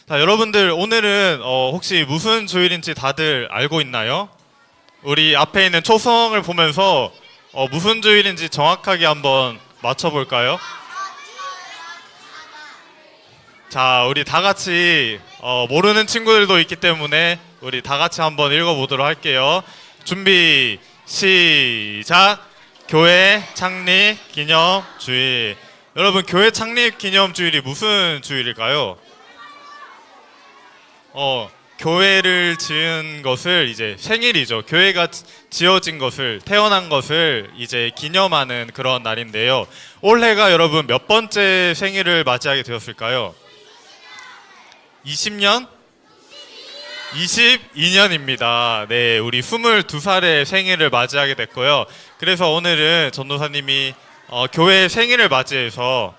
자, 여러분들 오늘은 혹시 무슨 주일인지 다들 알고 있나요? 우리 앞에 있는 초성을 보면서 무슨 주일인지 정확하게 한번 맞춰볼까요? 자, 우리 다 같이 모르는 친구들도 있기 때문에 우리 다 같이 한번 읽어보도록 할게요. 준비, 시작! 교회 창립 기념 주일. 여러분, 교회 창립 기념 주일이 무슨 주일일까요? 교회를 지은 것을 이제 생일이죠. 교회가 지어진 것을, 태어난 것을 이제 기념하는 그런 날인데요. 올해가 여러분 몇 번째 생일을 맞이하게 되었을까요? 20년? 22년입니다. 네, 우리 22살의 생일을 맞이하게 됐고요. 그래서 오늘은 전도사님이 교회 생일을 맞이해서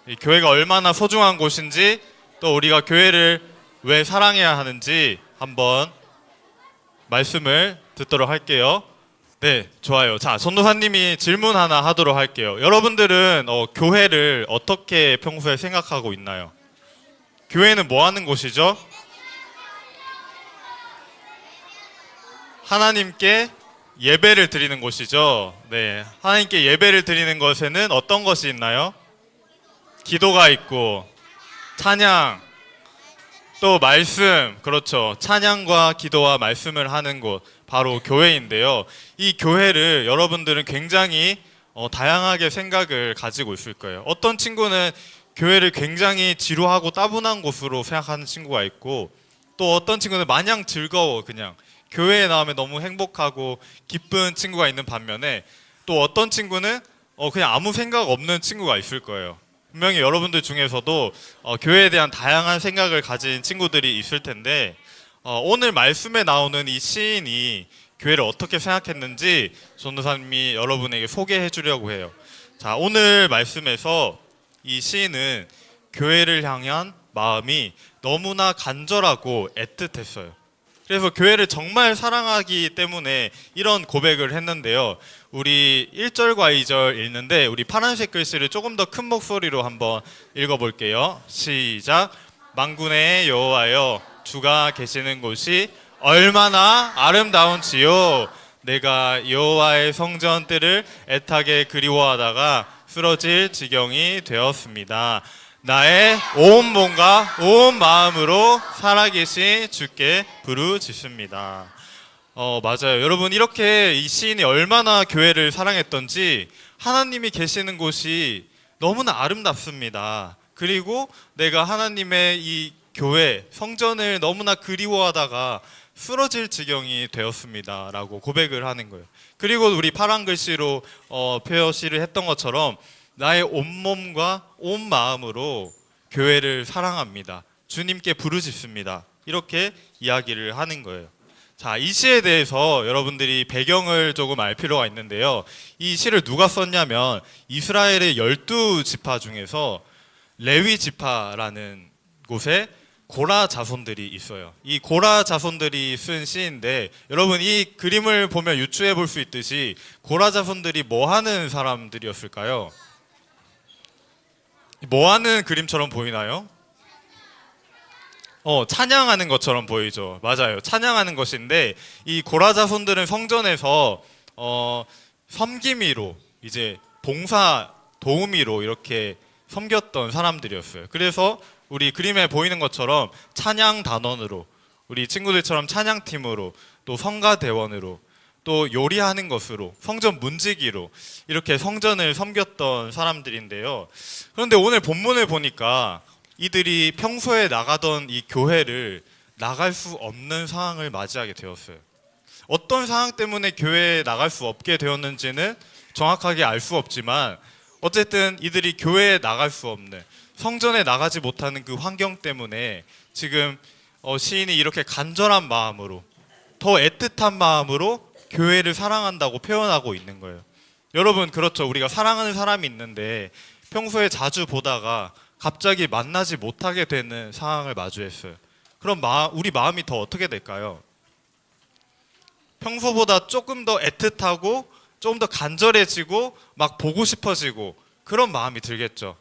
이 교회가 얼마나 소중한 곳인지, 또 우리가 교회를 왜 사랑해야 하는지 한번 말씀을 듣도록 할게요. 네, 좋아요. 자, 전도사님이 질문 하나 하도록 할게요. 여러분들은 교회를 어떻게 평소에 생각하고 있나요? 교회는 뭐 하는 곳이죠? 하나님께 예배를 드리는 곳이죠. 네, 하나님께 예배를 드리는 것에는 어떤 것이 있나요? 기도가 있고, 찬양, 또 말씀, 그렇죠. 찬양과 기도와 말씀을 하는 곳, 바로 교회인데요. 이 교회를 여러분들은 굉장히 다양하게 생각을 가지고 있을 거예요. 어떤 친구는 교회를 굉장히 지루하고 따분한 곳으로 생각하는 친구가 있고, 또 어떤 친구는 마냥 즐거워, 그냥 교회에 나오면 너무 행복하고 기쁜 친구가 있는 반면에, 또 어떤 친구는 그냥 아무 생각 없는 친구가 있을 거예요. 분명히 여러분들 중에서도 교회에 대한 다양한 생각을 가진 친구들이 있을 텐데, 오늘 말씀에 나오는 이 시인이 교회를 어떻게 생각했는지 전도사님이 여러분에게 소개해 주려고 해요. 자, 오늘 말씀에서 이 시인은 교회를 향한 마음이 너무나 간절하고 애틋했어요. 그래서 교회를 정말 사랑하기 때문에 이런 고백을 했는데요. 우리 1절과 2절 읽는데 우리 파란색 글씨를 조금 더 큰 목소리로 한번 읽어볼게요. 시작! 만군의 여호와여, 주가 계시는 곳이 얼마나 아름다운지요. 내가 여호와의 성전 뜰을 애타게 그리워하다가 쓰러질 지경이 되었습니다. 나의 온 몸과 온 마음으로 살아계신 주께 부르짖습니다. 맞아요. 여러분, 이렇게 이 시인이 얼마나 교회를 사랑했던지, 하나님이 계시는 곳이 너무나 아름답습니다. 그리고 내가 하나님의 이 교회, 성전을 너무나 그리워하다가 쓰러질 지경이 되었습니다 라고 고백을 하는 거예요. 그리고 우리 파란 글씨로 표시를 했던 것처럼 나의 온몸과 온 마음으로 교회를 사랑합니다. 주님께 부르짖습니다. 이렇게 이야기를 하는 거예요. 자, 이 시에 대해서 여러분들이 배경을 조금 알 필요가 있는데요. 이 시를 누가 썼냐면 이스라엘의 12지파 중에서 레위 지파라는 곳에 고라 자손들이 있어요. 이 고라 자손들이 쓴 시인데, 여러분 이 그림을 보면 유추해 볼 수 있듯이 고라 자손들이 뭐 하는 사람들이었을까요? 뭐 하는 그림처럼 보이나요? 찬양하는 것처럼 보이죠. 맞아요. 찬양하는 것인데, 이 고라 자손들은 성전에서 섬김이로, 이제 봉사 도우미로 이렇게 섬겼던 사람들이었어요. 그래서 우리 그림에 보이는 것처럼 찬양 단원으로, 우리 친구들처럼 찬양팀으로, 또 성가대원으로, 또 요리하는 것으로, 성전 문지기로 이렇게 성전을 섬겼던 사람들인데요. 그런데 오늘 본문을 보니까 이들이 평소에 나가던 이 교회를 나갈 수 없는 상황을 맞이하게 되었어요. 어떤 상황 때문에 교회에 나갈 수 없게 되었는지는 정확하게 알 수 없지만, 어쨌든 이들이 교회에 나갈 수 없는, 성전에 나가지 못하는 그 환경 때문에 지금 시인이 이렇게 간절한 마음으로, 더 애틋한 마음으로 교회를 사랑한다고 표현하고 있는 거예요. 여러분, 그렇죠. 우리가 사랑하는 사람이 있는데 평소에 자주 보다가 갑자기 만나지 못하게 되는 상황을 마주했어요. 그럼 우리 마음이 더 어떻게 될까요? 평소보다 조금 더 애틋하고 조금 더 간절해지고 막 보고 싶어지고 그런 마음이 들겠죠.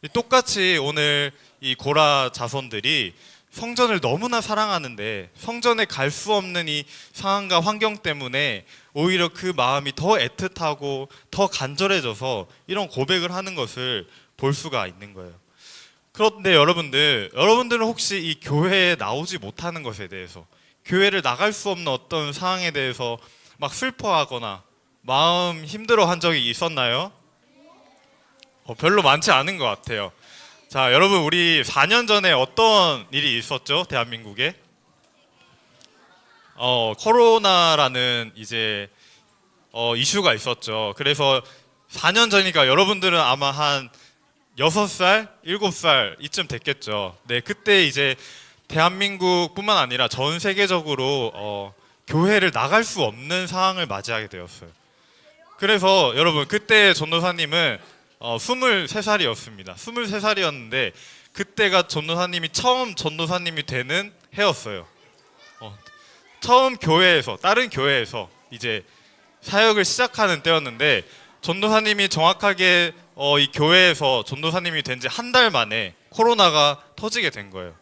똑같이 오늘 이 고라 자손들이 성전을 너무나 사랑하는데 성전에 갈 수 없는 이 상황과 환경 때문에 오히려 그 마음이 더 애틋하고 더 간절해져서 이런 고백을 하는 것을 볼 수가 있는 거예요. 그런데 여러분들은 혹시 이 교회에 나오지 못하는 것에 대해서, 교회를 나갈 수 없는 어떤 상황에 대해서 막 슬퍼하거나 마음 힘들어 한 적이 있었나요? 별로 많지 않은 것 같아요. 자, 여러분, 우리 4년 전에 어떤 일이 있었죠? 대한민국에? 코로나라는 이제 이슈가 있었죠. 그래서 4년 전이니까 여러분들은 아마 한 6살, 7살 이쯤 됐겠죠. 네, 그때 이제 대한민국뿐만 아니라 전 세계적으로 교회를 나갈 수 없는 상황을 맞이하게 되었어요. 그래서 여러분, 그때 전도사님은 23살이었습니다. 23살이었는데 그때가 전도사님이 처음 전도사님이 되는 해였어요. 처음 교회에서, 다른 교회에서 이제 사역을 시작하는 때였는데 전도사님이 정확하게 이 교회에서 전도사님이 된 지 한 달 만에 코로나가 터지게 된 거예요.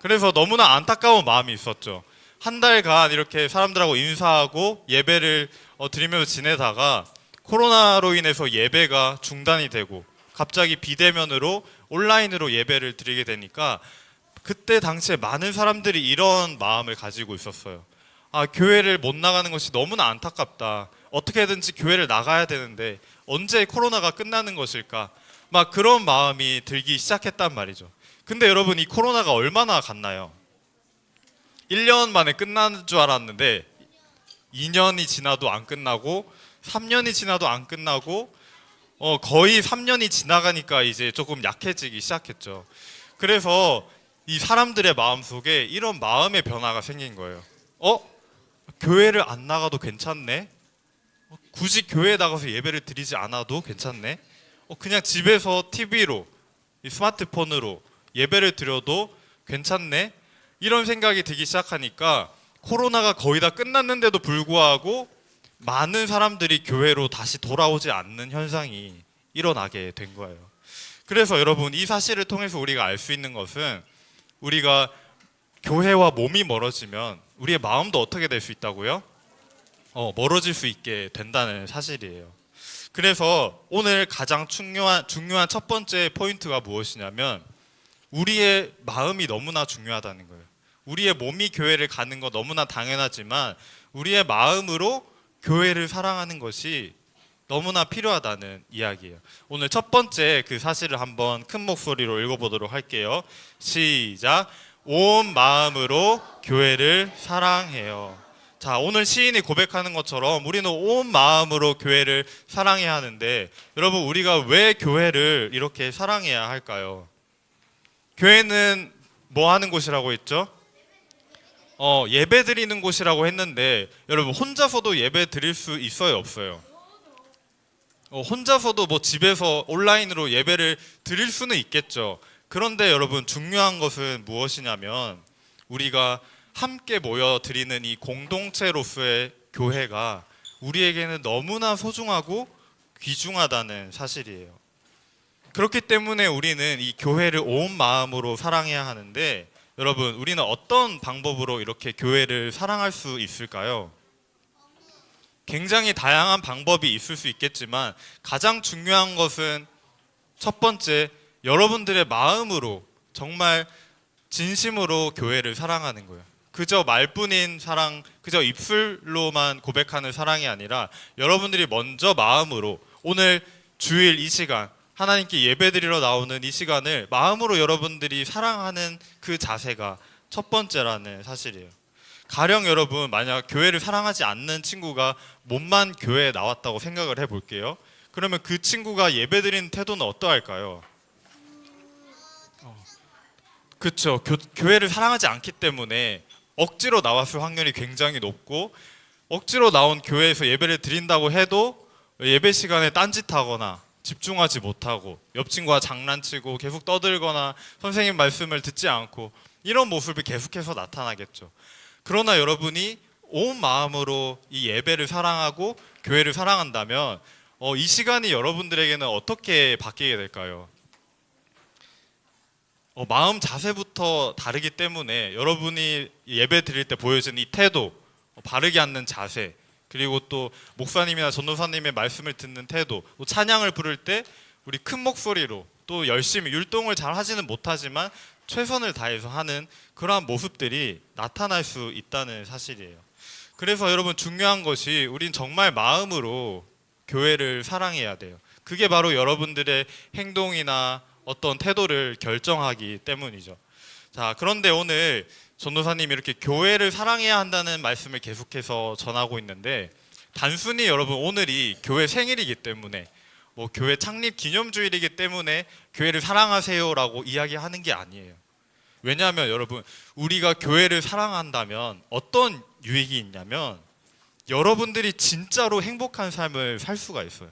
그래서 너무나 안타까운 마음이 있었죠. 한 달간 이렇게 사람들하고 인사하고 예배를 드리면서 지내다가 코로나로 인해서 예배가 중단이 되고 갑자기 비대면으로 온라인으로 예배를 드리게 되니까 그때 당시에 많은 사람들이 이런 마음을 가지고 있었어요. 아, 교회를 못 나가는 것이 너무나 안타깝다. 어떻게든지 교회를 나가야 되는데 언제 코로나가 끝나는 것일까? 막 그런 마음이 들기 시작했단 말이죠. 근데 여러분, 이 코로나가 얼마나 갔나요? 1년 만에 끝나는 줄 알았는데 2년이 지나도 안 끝나고 3년이 지나도 안 끝나고 거의 3년이 지나가니까 이제 조금 약해지기 시작했죠. 그래서 이 사람들의 마음속에 이런 마음의 변화가 생긴 거예요. 교회를 안 나가도 괜찮네? 굳이 교회에 나가서 예배를 드리지 않아도 괜찮네? 그냥 집에서 TV로, 스마트폰으로 예배를 드려도 괜찮네? 이런 생각이 들기 시작하니까 코로나가 거의 다 끝났는데도 불구하고 많은 사람들이 교회로 다시 돌아오지 않는 현상이 일어나게 된 거예요. 그래서 여러분, 이 사실을 통해서 우리가 알 수 있는 것은 우리가 교회와 몸이 멀어지면 우리의 마음도 어떻게 될 수 있다고요? 멀어질 수 있게 된다는 사실이에요. 그래서 오늘 가장 중요한 첫 번째 포인트가 무엇이냐면 우리의 마음이 너무나 중요하다는 거예요. 우리의 몸이 교회를 가는 거 너무나 당연하지만 우리의 마음으로 교회를 사랑하는 것이 너무나 필요하다는 이야기예요. 오늘 첫 번째 그 사실을 한번 큰 목소리로 읽어보도록 할게요. 시작. 온 마음으로 교회를 사랑해요. 자, 오늘 시인이 고백하는 것처럼 우리는 온 마음으로 교회를 사랑해야 하는데 여러분, 우리가 왜 교회를 이렇게 사랑해야 할까요? 교회는 뭐 하는 곳이라고 했죠? 예배 드리는 곳이라고 했는데 여러분, 혼자서도 예배 드릴 수 있어요, 없어요? 혼자서도 뭐 집에서 온라인으로 예배를 드릴 수는 있겠죠. 그런데 여러분, 중요한 것은 무엇이냐면 우리가 함께 모여 드리는 이 공동체로서의 교회가 우리에게는 너무나 소중하고 귀중하다는 사실이에요. 그렇기 때문에 우리는 이 교회를 온 마음으로 사랑해야 하는데 여러분, 우리는 어떤 방법으로 이렇게 교회를 사랑할 수 있을까요? 굉장히 다양한 방법이 있을 수 있겠지만 가장 중요한 것은 첫 번째, 여러분들의 마음으로 정말 진심으로 교회를 사랑하는 거예요. 그저 말뿐인 사랑, 그저 입술로만 고백하는 사랑이 아니라 여러분들이 먼저 마음으로 오늘 주일 이 시간 하나님께 예배드리러 나오는 이 시간을 마음으로 여러분들이 사랑하는 그 자세가 첫 번째라는 사실이에요. 가령 여러분, 만약 교회를 사랑하지 않는 친구가 몸만 교회에 나왔다고 생각을 해볼게요. 그러면 그 친구가 예배드리는 태도는 어떠할까요? 그렇죠. 교회를 사랑하지 않기 때문에 억지로 나왔을 확률이 굉장히 높고 억지로 나온 교회에서 예배를 드린다고 해도 예배 시간에 딴짓하거나 집중하지 못하고 옆 친구와 장난치고 계속 떠들거나 선생님 말씀을 듣지 않고 이런 모습이 계속해서 나타나겠죠. 그러나 여러분이 온 마음으로 이 예배를 사랑하고 교회를 사랑한다면 이 시간이 여러분들에게는 어떻게 바뀌게 될까요? 마음 자세부터 다르기 때문에 여러분이 예배 드릴 때 보여지는 이 태도, 바르게 앉는 자세, 그리고 또 목사님이나 전도사님의 말씀을 듣는 태도, 또 찬양을 부를 때 우리 큰 목소리로 또 열심히 율동을 잘 하지는 못하지만 최선을 다해서 하는 그러한 모습들이 나타날 수 있다는 사실이에요. 그래서 여러분 중요한 것이 우린 정말 마음으로 교회를 사랑해야 돼요. 그게 바로 여러분들의 행동이나 어떤 태도를 결정하기 때문이죠. 자, 그런데 오늘 전도사님이 이렇게 교회를 사랑해야 한다는 말씀을 계속해서 전하고 있는데 단순히 여러분 오늘이 교회 생일이기 때문에 뭐 교회 창립 기념주일이기 때문에 교회를 사랑하세요라고 이야기하는 게 아니에요. 왜냐하면 여러분 우리가 교회를 사랑한다면 어떤 유익이 있냐면 여러분들이 진짜로 행복한 삶을 살 수가 있어요.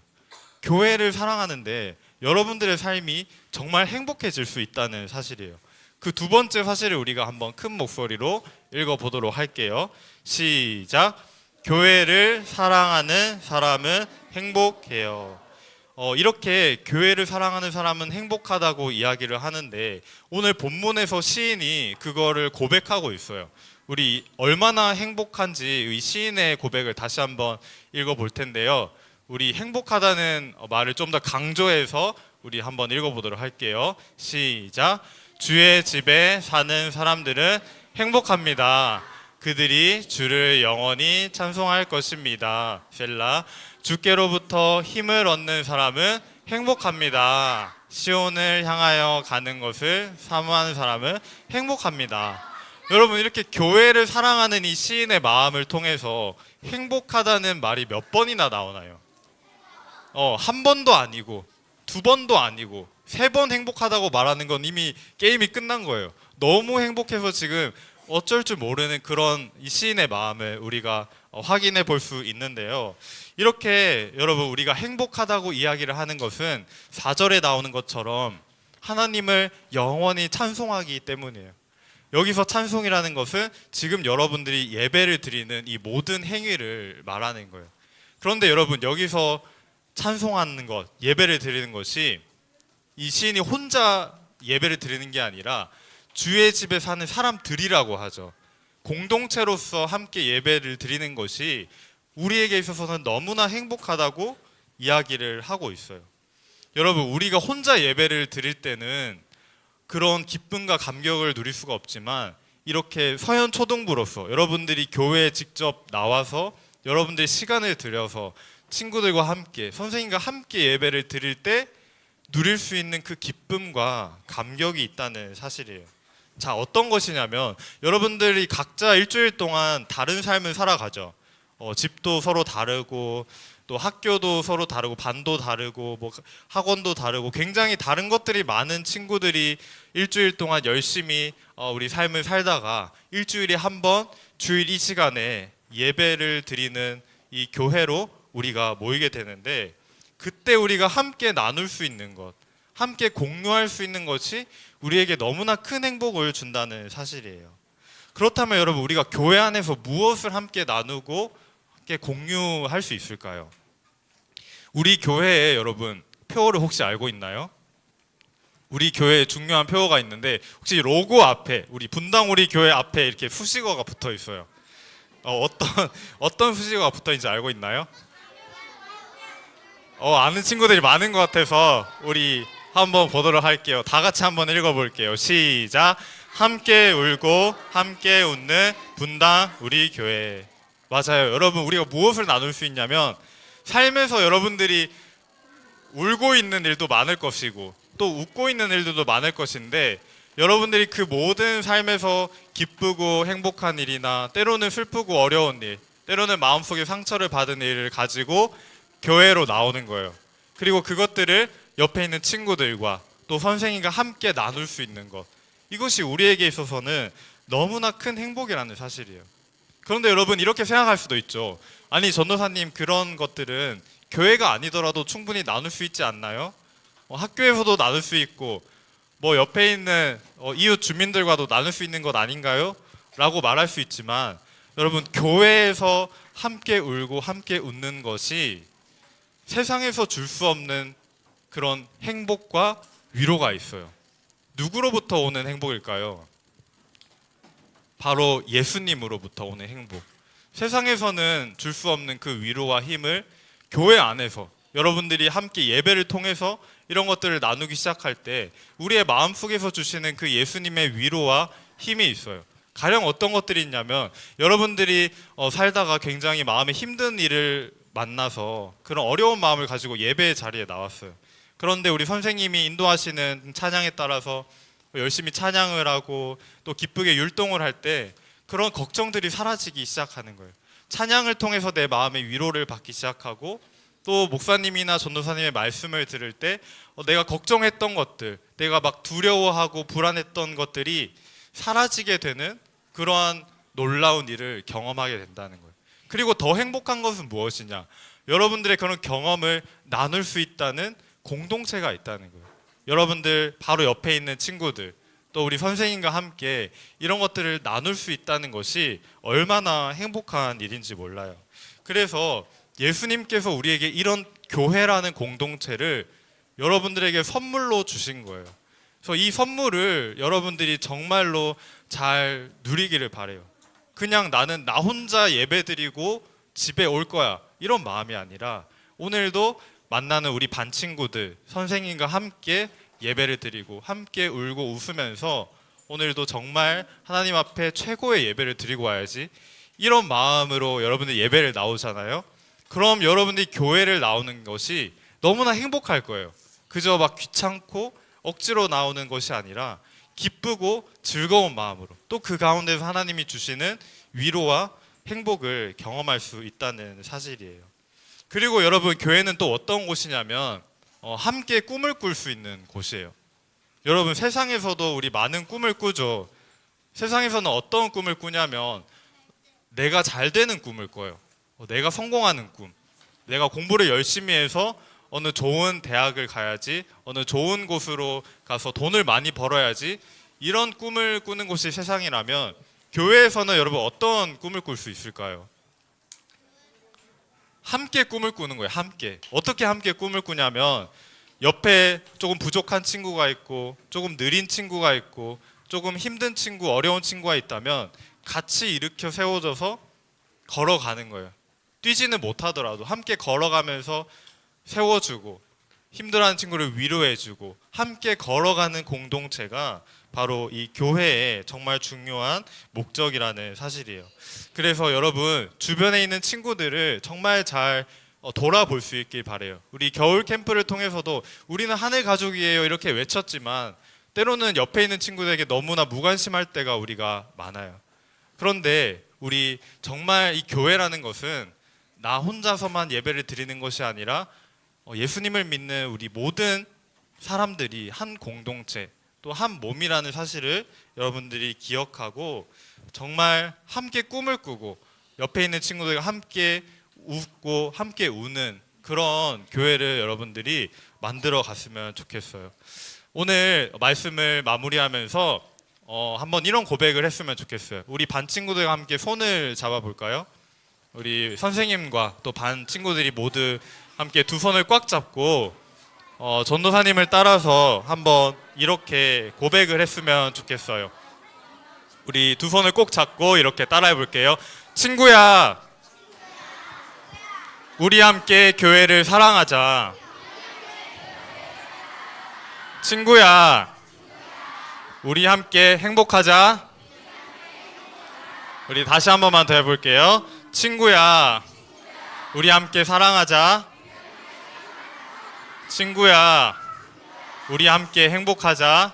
교회를 사랑하는데 여러분들의 삶이 정말 행복해질 수 있다는 사실이에요. 그 두 번째 사실을 우리가 한번 큰 목소리로 읽어보도록 할게요. 시작. 교회를 사랑하는 사람은 행복해요. 이렇게 교회를 사랑하는 사람은 행복하다고 이야기를 하는데 오늘 본문에서 시인이 그거를 고백하고 있어요. 우리 얼마나 행복한지 이 시인의 고백을 다시 한번 읽어볼 텐데요. 우리 행복하다는 말을 좀 더 강조해서 우리 한번 읽어보도록 할게요. 시작. 주의 집에 사는 사람들은 행복합니다. 그들이 주를 영원히 찬송할 것입니다. 셀라. 주께로부터 힘을 얻는 사람은 행복합니다. 시온을 향하여 가는 것을 사모하는 사람은 행복합니다. 여러분 이렇게 교회를 사랑하는 이 시인의 마음을 통해서 행복하다는 말이 몇 번이나 나오나요? 한 번도 아니고 두 번도 아니고 세 번 행복하다고 말하는 건 이미 게임이 끝난 거예요. 너무 행복해서 지금 어쩔 줄 모르는 그런 이 시인의 마음을 우리가 확인해 볼 수 있는데요. 이렇게 여러분 우리가 행복하다고 이야기를 하는 것은 4절에 나오는 것처럼 하나님을 영원히 찬송하기 때문이에요. 여기서 찬송이라는 것은 지금 여러분들이 예배를 드리는 이 모든 행위를 말하는 거예요. 그런데 여러분 여기서 찬송하는 것, 예배를 드리는 것이 이 시인이 혼자 예배를 드리는 게 아니라 주의 집에 사는 사람들이라고 하죠. 공동체로서 함께 예배를 드리는 것이 우리에게 있어서는 너무나 행복하다고 이야기를 하고 있어요. 여러분 우리가 혼자 예배를 드릴 때는 그런 기쁨과 감격을 누릴 수가 없지만 이렇게 서현초등부로서 여러분들이 교회에 직접 나와서 여러분들이 시간을 들여서 친구들과 함께 선생님과 함께 예배를 드릴 때 누릴 수 있는 그 기쁨과 감격이 있다는 사실이에요. 자, 어떤 것이냐면 여러분들이 각자 일주일 동안 다른 삶을 살아가죠. 집도 서로 다르고 또 학교도 서로 다르고 반도 다르고 뭐 학원도 다르고 굉장히 다른 것들이 많은 친구들이 일주일 동안 열심히 우리 삶을 살다가 일주일에 한 번 주일 이 시간에 예배를 드리는 이 교회로 우리가 모이게 되는데 그때 우리가 함께 나눌 수 있는 것, 함께 공유할 수 있는 것이 우리에게 너무나 큰 행복을 준다는 사실이에요. 그렇다면 여러분 우리가 교회 안에서 무엇을 함께 나누고 함께 공유할 수 있을까요? 우리 교회에 여러분 표어를 혹시 알고 있나요? 우리 교회에 중요한 표어가 있는데 혹시 로고 앞에 우리 분당 우리 교회 앞에 이렇게 수식어가 붙어 있어요. 어떤 수식어가 붙어 있는지 알고 있나요? 아는 친구들이 많은 것 같아서 우리 한번 보도록 할게요. 다 같이 한번 읽어볼게요. 시작. 함께 울고 함께 웃는 분당 우리 교회. 맞아요. 여러분 우리가 무엇을 나눌 수 있냐면 삶에서 여러분들이 울고 있는 일도 많을 것이고 또 웃고 있는 일들도 많을 것인데 여러분들이 그 모든 삶에서 기쁘고 행복한 일이나 때로는 슬프고 어려운 일, 때로는 마음속에 상처를 받은 일을 가지고 교회로 나오는 거예요. 그리고 그것들을 옆에 있는 친구들과 또 선생님과 함께 나눌 수 있는 것, 이것이 우리에게 있어서는 너무나 큰 행복이라는 사실이에요. 그런데 여러분 이렇게 생각할 수도 있죠. 아니 전도사님 그런 것들은 교회가 아니더라도 충분히 나눌 수 있지 않나요? 학교에서도 나눌 수 있고 뭐 옆에 있는 이웃 주민들과도 나눌 수 있는 것 아닌가요? 라고 말할 수 있지만 여러분 교회에서 함께 울고 함께 웃는 것이 세상에서 줄 수 없는 그런 행복과 위로가 있어요. 누구로부터 오는 행복일까요? 바로 예수님으로부터 오는 행복. 세상에서는 줄 수 없는 그 위로와 힘을 교회 안에서 여러분들이 함께 예배를 통해서 이런 것들을 나누기 시작할 때 우리의 마음속에서 주시는 그 예수님의 위로와 힘이 있어요. 가령 어떤 것들이 있냐면 여러분들이 살다가 굉장히 마음에 힘든 일을 만나서 그런 어려운 마음을 가지고 예배의 자리에 나왔어요. 그런데 우리 선생님이 인도하시는 찬양에 따라서 열심히 찬양을 하고 또 기쁘게 율동을 할 때 그런 걱정들이 사라지기 시작하는 거예요. 찬양을 통해서 내 마음의 위로를 받기 시작하고 또 목사님이나 전도사님의 말씀을 들을 때 내가 걱정했던 것들, 내가 막 두려워하고 불안했던 것들이 사라지게 되는 그러한 놀라운 일을 경험하게 된다는 거예요. 그리고 더 행복한 것은 무엇이냐? 여러분들의 그런 경험을 나눌 수 있다는 공동체가 있다는 거예요. 여러분들 바로 옆에 있는 친구들, 또 우리 선생님과 함께 이런 것들을 나눌 수 있다는 것이 얼마나 행복한 일인지 몰라요. 그래서 예수님께서 우리에게 이런 교회라는 공동체를 여러분들에게 선물로 주신 거예요. 그래서 이 선물을 여러분들이 정말로 잘 누리기를 바래요. 그냥 나는 나 혼자 예배드리고 집에 올 거야 이런 마음이 아니라 오늘도 만나는 우리 반 친구들, 선생님과 함께 예배를 드리고 함께 울고 웃으면서 오늘도 정말 하나님 앞에 최고의 예배를 드리고 와야지 이런 마음으로 여러분들 예배를 나오잖아요. 그럼 여러분들이 교회를 나오는 것이 너무나 행복할 거예요. 그저 막 귀찮고 억지로 나오는 것이 아니라 기쁘고 즐거운 마음으로 또 그 가운데서 하나님이 주시는 위로와 행복을 경험할 수 있다는 사실이에요. 그리고 여러분, 교회는 또 어떤 곳이냐면 함께 꿈을 꿀 수 있는 곳이에요. 여러분, 세상에서도 우리 많은 꿈을 꾸죠. 세상에서는 어떤 꿈을 꾸냐면 내가 잘 되는 꿈을 꿔요. 내가 성공하는 꿈, 내가 공부를 열심히 해서 어느 좋은 대학을 가야지, 어느 좋은 곳으로 가서 돈을 많이 벌어야지, 이런 꿈을 꾸는 곳이 세상이라면 교회에서는 여러분 어떤 꿈을 꿀 수 있을까요? 함께 꿈을 꾸는 거예요. 함께. 어떻게 함께 꿈을 꾸냐면 옆에 조금 부족한 친구가 있고 조금 느린 친구가 있고 조금 힘든 친구, 어려운 친구가 있다면 같이 일으켜 세워져서 걸어가는 거예요. 뛰지는 못하더라도 함께 걸어가면서 세워주고 힘들어하는 친구를 위로해주고 함께 걸어가는 공동체가 바로 이 교회의 정말 중요한 목적이라는 사실이에요. 그래서 여러분 주변에 있는 친구들을 정말 잘 돌아볼 수 있길 바래요. 우리 겨울 캠프를 통해서도 우리는 하늘 가족이에요 이렇게 외쳤지만 때로는 옆에 있는 친구들에게 너무나 무관심할 때가 우리가 많아요. 그런데 우리 정말 이 교회라는 것은 나 혼자서만 예배를 드리는 것이 아니라 예수님을 믿는 우리 모든 사람들이 한 공동체 또 한 몸이라는 사실을 여러분들이 기억하고 정말 함께 꿈을 꾸고 옆에 있는 친구들과 함께 웃고 함께 우는 그런 교회를 여러분들이 만들어 갔으면 좋겠어요. 오늘 말씀을 마무리하면서 한번 이런 고백을 했으면 좋겠어요. 우리 반 친구들과 함께 손을 잡아볼까요? 우리 선생님과 또 반 친구들이 모두 함께 두 손을 꽉 잡고 전도사님을 따라서 한번 이렇게 고백을 했으면 좋겠어요. 우리 두 손을 꼭 잡고 이렇게 따라해 볼게요. 친구야, 우리 함께 교회를 사랑하자. 친구야, 우리 함께 행복하자. 우리 다시 한 번만 더 해볼게요. 친구야, 우리 함께 사랑하자. 친구야, 우리 함께 행복하자.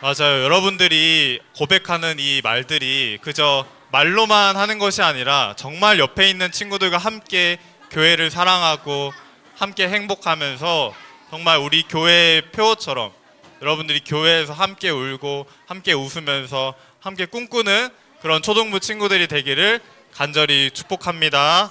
맞아요. 여러분들이 고백하는 이 말들이 그저 말로만 하는 것이 아니라 정말 옆에 있는 친구들과 함께 교회를 사랑하고 함께 행복하면서 정말 우리 교회의 표어처럼 여러분들이 교회에서 함께 울고 함께 웃으면서 함께 꿈꾸는 그런 초등부 친구들이 되기를 간절히 축복합니다.